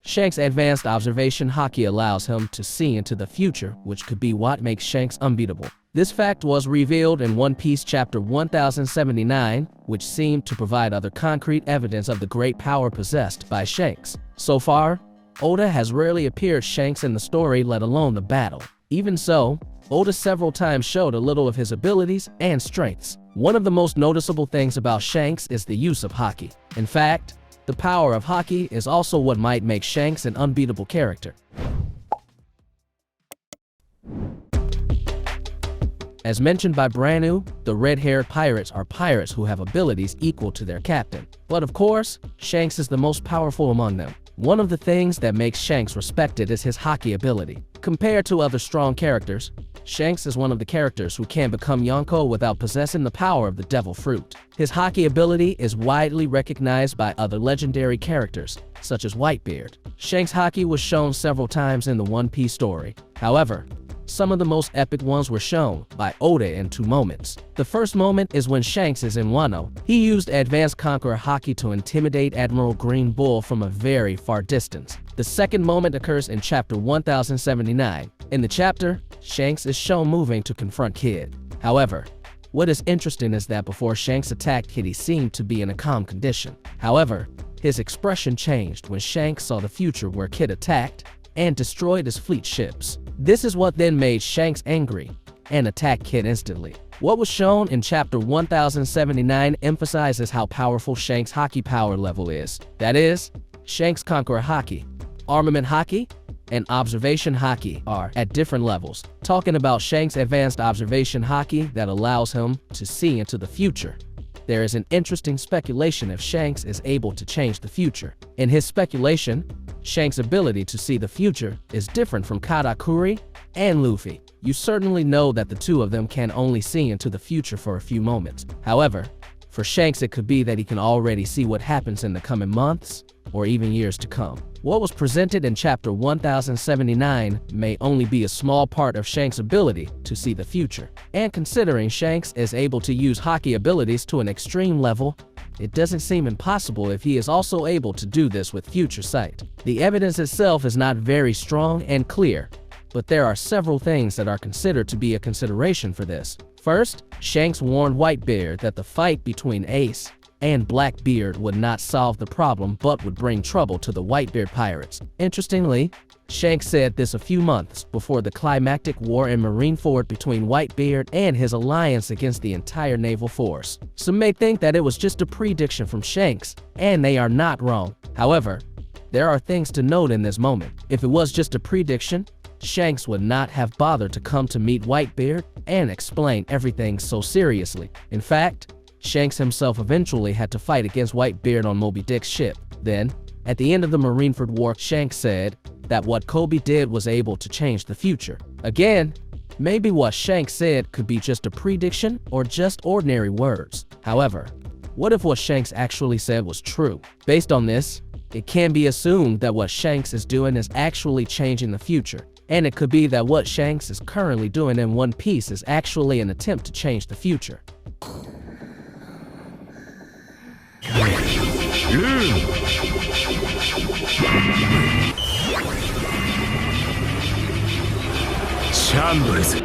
Shanks' advanced observation haki allows him to see into the future, which could be what makes Shanks unbeatable. This fact was revealed in One Piece chapter 1079, which seemed to provide other concrete evidence of the great power possessed by Shanks. So far, Oda has rarely appeared Shanks in the story, let alone the battle. Even so, Oda several times showed a little of his abilities and strengths. One of the most noticeable things about Shanks is the use of haki. In fact, the power of haki is also what might make Shanks an unbeatable character. As mentioned by Branu, the red-haired pirates are pirates who have abilities equal to their captain. But of course, Shanks is the most powerful among them. One of the things that makes Shanks respected is his haki ability. Compared to other strong characters, Shanks is one of the characters who can become Yonko without possessing the power of the devil fruit. His haki ability is widely recognized by other legendary characters, such as Whitebeard. Shanks' haki was shown several times in the One Piece story. However, some of the most epic ones were shown by Oda in two moments. The first moment is when Shanks is in Wano. He used advanced conqueror haki to intimidate Admiral Green Bull from a very far distance. The second moment occurs in chapter 1079. In the chapter, Shanks is shown moving to confront Kid. However, what is interesting is that before Shanks attacked Kid, he seemed to be in a calm condition. However, his expression changed when Shanks saw the future where Kid attacked and destroyed his fleet ships. This is what then made Shanks angry and attacked Kid instantly. What was shown in chapter 1079 emphasizes how powerful Shanks' haki power level is. That is, Shanks' conqueror haki, armament haki, and observation haki are at different levels. Talking about Shanks' advanced observation haki that allows him to see into the future, there is an interesting speculation if Shanks is able to change the future. In his speculation, Shanks' ability to see the future is different from Katakuri and Luffy. You certainly know that the two of them can only see into the future for a few moments. However, for Shanks it could be that he can already see what happens in the coming months or even years to come. What was presented in chapter 1079 may only be a small part of Shanks' ability to see the future. And considering Shanks is able to use haki abilities to an extreme level, it doesn't seem impossible if he is also able to do this with future sight. The evidence itself is not very strong and clear, but there are several things that are considered to be a consideration for this. First, Shanks warned Whitebeard that the fight between Ace and Blackbeard would not solve the problem but would bring trouble to the Whitebeard pirates. Interestingly, Shanks said this a few months before the climactic war in Marineford between Whitebeard and his alliance against the entire naval force. Some may think that it was just a prediction from Shanks, and they are not wrong. However, there are things to note in this moment. If it was just a prediction, Shanks would not have bothered to come to meet Whitebeard and explain everything so seriously. In fact, Shanks himself eventually had to fight against Whitebeard on Moby Dick's ship. Then, at the end of the Marineford War, Shanks said that what Kobe did was able to change the future. Again, maybe what Shanks said could be just a prediction or just ordinary words. However, what if what Shanks actually said was true? Based on this, it can be assumed that what Shanks is doing is actually changing the future. And it could be that what Shanks is currently doing in One Piece is actually an attempt to change the future. Shambles.